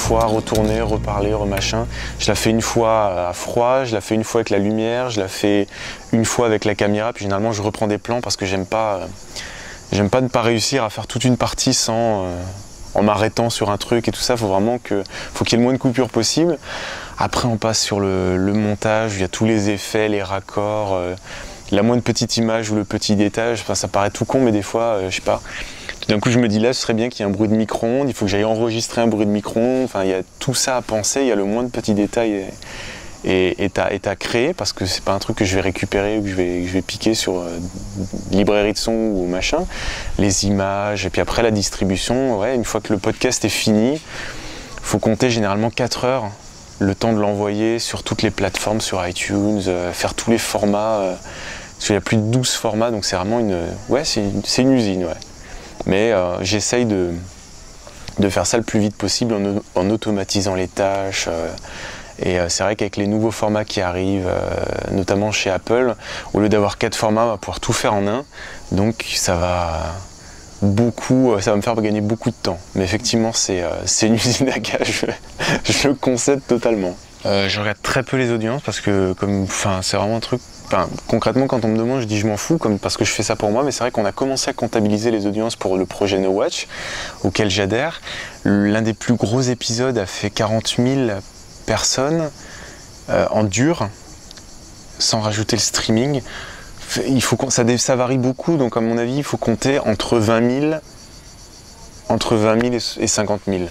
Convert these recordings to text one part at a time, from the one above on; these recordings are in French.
fois, retourner, reparler, remachin. Je la fais une fois à froid, je la fais une fois avec la lumière, je la fais une fois avec la caméra, puis généralement je reprends des plans parce que j'aime pas ne pas réussir à faire toute une partie sans en m'arrêtant sur un truc et tout ça. Faut qu'il y ait le moins de coupures possible. Après on passe sur le montage, il y a tous les effets, les raccords, la moindre petite image ou le petit détail. Enfin, ça paraît tout con, mais des fois, je sais pas. Tout d'un coup, je me dis là, ce serait bien qu'il y ait un bruit de micro-ondes, il faut que j'aille enregistrer un bruit de micro-ondes. Enfin, il y a tout ça à penser, il y a le moindre petit détail est à créer, parce que c'est pas un truc que je vais récupérer ou que je vais piquer sur librairie de son ou machin. Les images, et puis après la distribution, ouais, une fois que le podcast est fini, faut compter généralement 4 heures, le temps de l'envoyer sur toutes les plateformes, sur iTunes, faire tous les formats, parce qu'il y a plus de 12 formats, donc c'est vraiment c'est une usine, ouais. Mais j'essaye de faire ça le plus vite possible en automatisant les tâches. Et c'est vrai qu'avec les nouveaux formats qui arrivent, notamment chez Apple, au lieu d'avoir 4 formats, on va pouvoir tout faire en un. Donc ça va me faire gagner beaucoup de temps. Mais effectivement, c'est une usine à gaz, je le concède totalement. Je regarde très peu les audiences parce que c'est vraiment un truc. Concrètement, quand on me demande, je dis je m'en fous, parce que je fais ça pour moi, mais c'est vrai qu'on a commencé à comptabiliser les audiences pour le projet No Watch, auquel j'adhère. L'un des plus gros épisodes a fait 40 000 personnes en dur, sans rajouter le streaming. Ça varie beaucoup, donc à mon avis, il faut compter entre 20 000 et 50 000.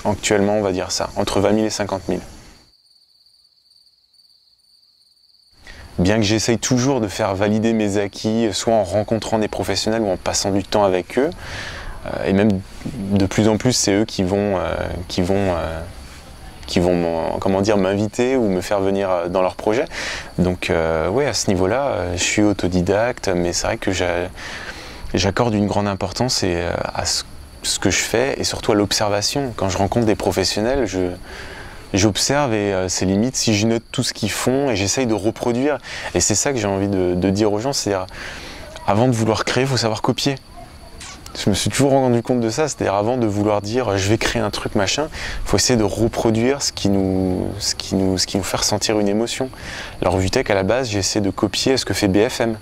Actuellement, on va dire ça, entre 20 000 et 50 000. Bien que j'essaye toujours de faire valider mes acquis, soit en rencontrant des professionnels ou en passant du temps avec eux, et même de plus en plus, c'est eux qui vont m'inviter ou me faire venir dans leur projet. Donc à ce niveau-là, je suis autodidacte, mais c'est vrai que j'accorde une grande importance à ce que je fais, et surtout à l'observation. Quand je rencontre des professionnels, j'observe, et c'est limite si je note tout ce qu'ils font et j'essaye de reproduire. Et c'est ça que j'ai envie de dire aux gens, c'est-à-dire, avant de vouloir créer, il faut savoir copier. Je me suis toujours rendu compte de ça, c'est-à-dire avant de vouloir dire je vais créer un truc machin, il faut essayer de reproduire ce qui nous fait ressentir une émotion. Alors Vutech, à la base, j'ai essayé de copier ce que fait BFM.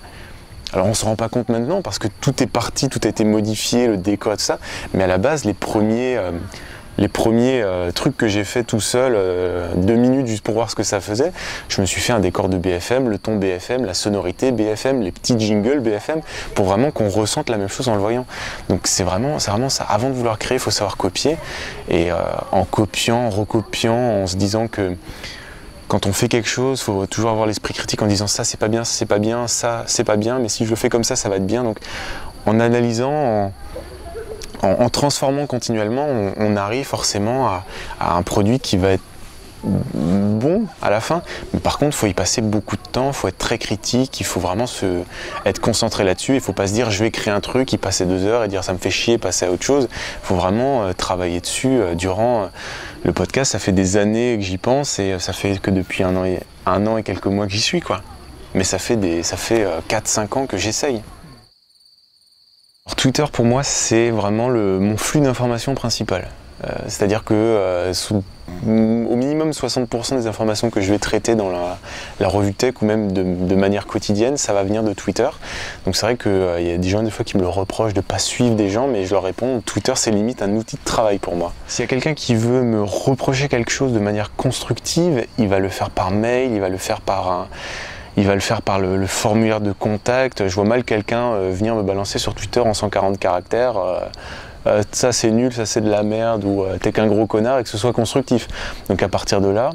Alors on ne se rend pas compte maintenant parce que tout est parti, tout a été modifié, le décor et tout ça, mais à la base, les premiers trucs que j'ai fait tout seul, 2 minutes juste pour voir ce que ça faisait, je me suis fait un décor de BFM, le ton BFM, la sonorité BFM, les petits jingles BFM, pour vraiment qu'on ressente la même chose en le voyant. Donc c'est vraiment ça. Avant de vouloir créer, il faut savoir copier, et en copiant, en recopiant, en se disant que quand on fait quelque chose, il faut toujours avoir l'esprit critique en disant ça c'est pas bien, ça c'est pas bien, ça c'est pas bien, mais si je le fais comme ça, ça va être bien. Donc en analysant, en transformant continuellement, on arrive forcément à un produit qui va être bon à la fin. Mais par contre, il faut y passer beaucoup de temps, il faut être très critique, il faut vraiment être concentré là-dessus. Il ne faut pas se dire je vais créer un truc, y passer 2 heures et dire ça me fait chier, passer à autre chose. Il faut vraiment travailler dessus durant le podcast. Ça fait des années que j'y pense, et ça fait que depuis un an et quelques mois que j'y suis, quoi. Mais ça fait 4-5 ans que j'essaye. Twitter, pour moi, c'est vraiment mon flux d'informations principal. C'est-à-dire que au minimum 60% des informations que je vais traiter dans la revue Tech, ou même de manière quotidienne, ça va venir de Twitter. Donc c'est vrai qu'il y a des gens des fois qui me le reprochent de ne pas suivre des gens, mais je leur réponds, Twitter c'est limite un outil de travail pour moi. S'il y a quelqu'un qui veut me reprocher quelque chose de manière constructive, il va le faire par mail, il va le faire par le formulaire de contact. Je vois mal quelqu'un venir me balancer sur Twitter en 140 caractères. Ça c'est nul, ça c'est de la merde, ou t'es qu'un gros connard, et que ce soit constructif. Donc à partir de là,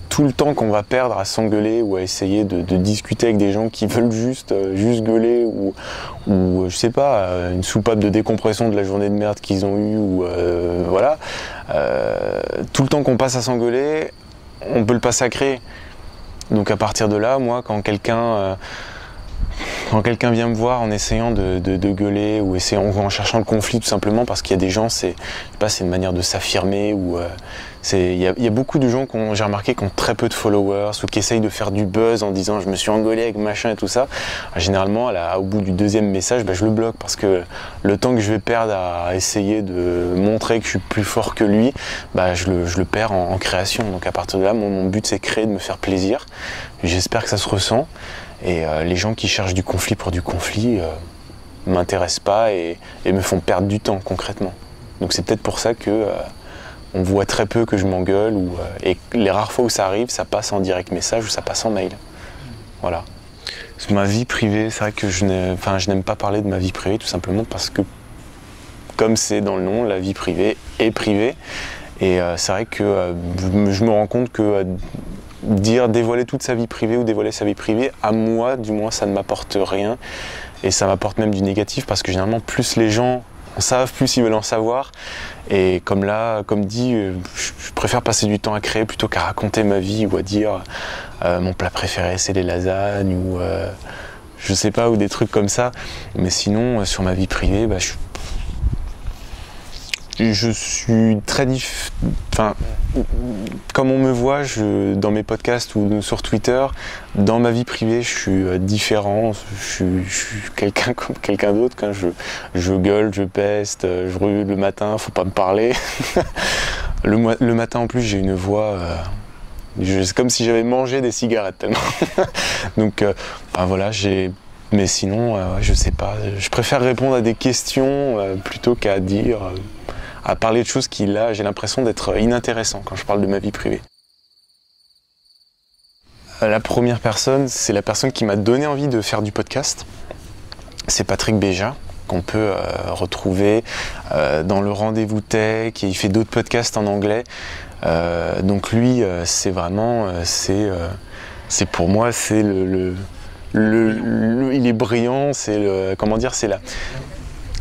tout le temps qu'on va perdre à s'engueuler ou à essayer de discuter avec des gens qui veulent juste gueuler, ou je sais pas, une soupape de décompression de la journée de merde qu'ils ont eue, ou tout le temps qu'on passe à s'engueuler, on peut le passer à créer. Donc à partir de là, moi, quand quelqu'un quand quelqu'un vient me voir en essayant de gueuler ou en cherchant le conflit tout simplement parce qu'il y a des gens, c'est une manière de s'affirmer ou il y a beaucoup de gens j'ai remarqué qui ont très peu de followers ou qui essayent de faire du buzz en disant je me suis engueulé avec machin et tout ça. Généralement au bout du deuxième message, je le bloque parce que le temps que je vais perdre à essayer de montrer que je suis plus fort que lui, je le perds en création. Donc à partir de là, mon but c'est créer, de me faire plaisir. J'espère que ça se ressent. Et les gens qui cherchent du conflit pour du conflit m'intéressent pas et me font perdre du temps concrètement. Donc c'est peut-être pour ça que on voit très peu que je m'engueule et les rares fois où ça arrive, ça passe en direct message ou ça passe en mail. Voilà. Sur ma vie privée, c'est vrai que je n'aime pas parler de ma vie privée tout simplement parce que comme c'est dans le nom, la vie privée est privée. Et c'est vrai que je me rends compte que dévoiler toute sa vie privée ou dévoiler sa vie privée, à moi du moins ça ne m'apporte rien et ça m'apporte même du négatif parce que généralement plus les gens en savent, plus ils veulent en savoir et comme dit, je préfère passer du temps à créer plutôt qu'à raconter ma vie ou à dire mon plat préféré c'est les lasagnes ou je sais pas, ou des trucs comme ça, mais sinon sur ma vie privée je suis très comme on me voit dans mes podcasts ou sur Twitter, dans ma vie privée, je suis différent. Je suis quelqu'un comme quelqu'un d'autre. Quand je gueule, je peste, je le matin, faut pas me parler. Le matin en plus, j'ai une voix. C'est comme si j'avais mangé des cigarettes tellement. Donc voilà, mais sinon, je sais pas. Je préfère répondre à des questions plutôt qu'à dire. À parler de choses qui, là, j'ai l'impression d'être inintéressant quand je parle de ma vie privée. La première personne, c'est la personne qui m'a donné envie de faire du podcast. C'est Patrick Béja, qu'on peut retrouver dans le Rendez-vous Tech, et il fait d'autres podcasts en anglais. Donc lui, c'est vraiment, c'est pour moi, c'est il est brillant,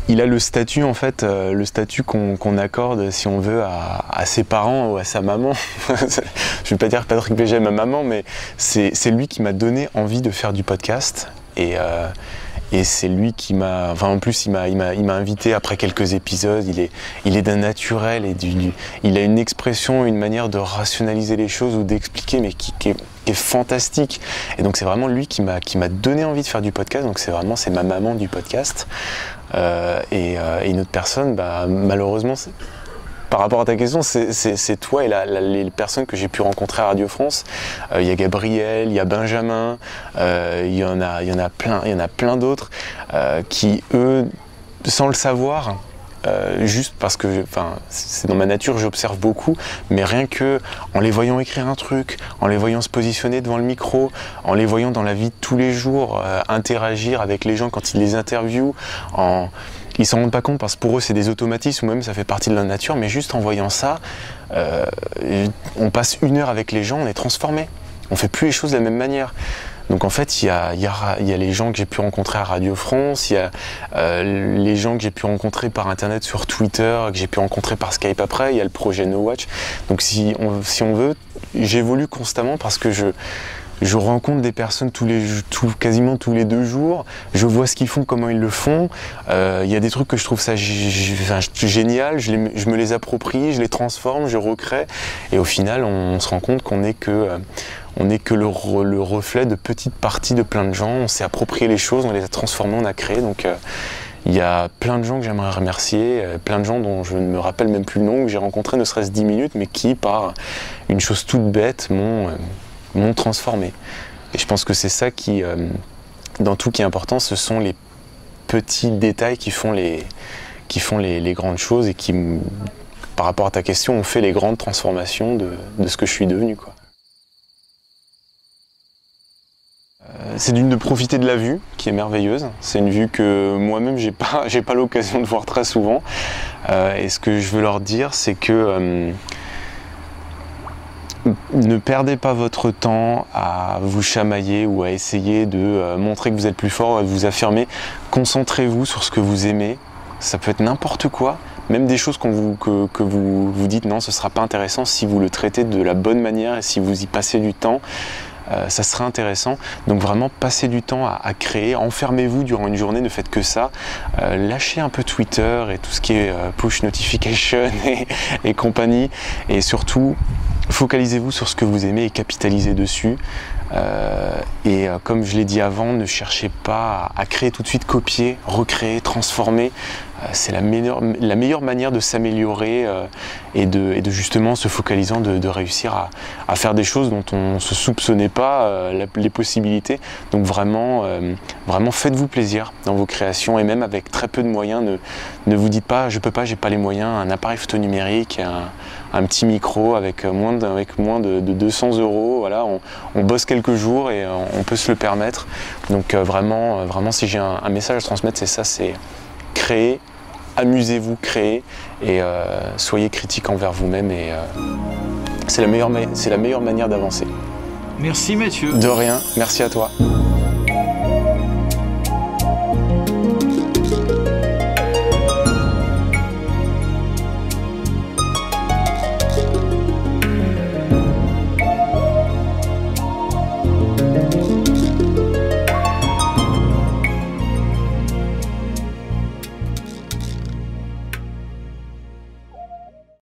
il a le statut en fait, le statut qu'on accorde si on veut à ses parents ou à sa maman. Je vais pas dire Patrick Béja est ma maman, mais c'est lui qui m'a donné envie de faire du podcast et c'est lui qui m'a, en plus il m'a invité après quelques épisodes. Il est d'un naturel et il a une expression, une manière de rationaliser les choses ou d'expliquer, mais qui est fantastique. Et donc c'est vraiment lui qui m'a donné envie de faire du podcast. Donc c'est ma maman du podcast. Et une autre personne, malheureusement, par rapport à ta question, c'est toi et les personnes que j'ai pu rencontrer à Radio France. Il y a Gabriel, il y a Benjamin, il y en a plein d'autres qui, eux, sans le savoir, juste parce que c'est dans ma nature, j'observe beaucoup, mais rien que en les voyant écrire un truc, en les voyant se positionner devant le micro, en les voyant dans la vie de tous les jours interagir avec les gens quand ils les interviewent, ils s'en rendent pas compte parce que pour eux c'est des automatismes ou même ça fait partie de la nature, mais juste en voyant ça, on passe 1 heure avec les gens, on est transformé, on fait plus les choses de la même manière. Donc en fait, il y a les gens que j'ai pu rencontrer à Radio France, il y a les gens que j'ai pu rencontrer par internet sur Twitter, que j'ai pu rencontrer par Skype après, il y a le projet No Watch. Donc si on veut, j'évolue constamment parce que je rencontre des personnes quasiment tous les 2 jours, je vois ce qu'ils font, comment ils le font, il y a des trucs que je trouve ça génial, je me les approprie, je les transforme, je recrée, et au final on se rend compte qu'on n'est que le reflet de petites parties de plein de gens, on s'est approprié les choses, on les a transformées, on a créé, donc il y a plein de gens que j'aimerais remercier, plein de gens dont je ne me rappelle même plus le nom, que j'ai rencontré ne serait-ce 10 minutes, mais qui par une chose toute bête m'ont transformé. Et je pense que c'est ça qui, dans tout qui est important, ce sont les petits détails qui font les grandes choses et qui, par rapport à ta question, ont fait les grandes transformations de ce que je suis devenu, quoi. C'est de profiter de la vue qui est merveilleuse. C'est une vue que moi-même j'ai pas l'occasion de voir très souvent. Et ce que je veux leur dire, c'est que ne perdez pas votre temps à vous chamailler ou à essayer de montrer que vous êtes plus fort, à vous affirmer. Concentrez-vous sur ce que vous aimez. Ça peut être n'importe quoi, même des choses que vous dites non, ce sera pas intéressant si vous le traitez de la bonne manière et si vous y passez du temps. ça serait intéressant. Donc vraiment, passez du temps à créer, enfermez-vous durant une journée, ne faites que ça. Lâchez un peu Twitter et tout ce qui est push notification et compagnie. Et surtout, focalisez-vous sur ce que vous aimez et capitalisez dessus. Comme je l'ai dit avant, ne cherchez pas à créer tout de suite, copier, recréer, transformer. C'est la meilleure manière de s'améliorer et de justement se focalisant, de réussir à faire des choses dont on ne se soupçonnait pas les possibilités. Donc vraiment, vraiment faites-vous plaisir dans vos créations et même avec très peu de moyens, ne vous dites pas je peux pas, j'ai pas les moyens, un appareil photo numérique, un petit micro avec moins de 200 €, voilà, on bosse quelques jours et on peut se le permettre. Donc vraiment si j'ai un message à transmettre, c'est ça, c'est créer, amusez-vous, créez et soyez critique envers vous-même et c'est la meilleure manière d'avancer. Merci Mathieu. De rien, merci à toi.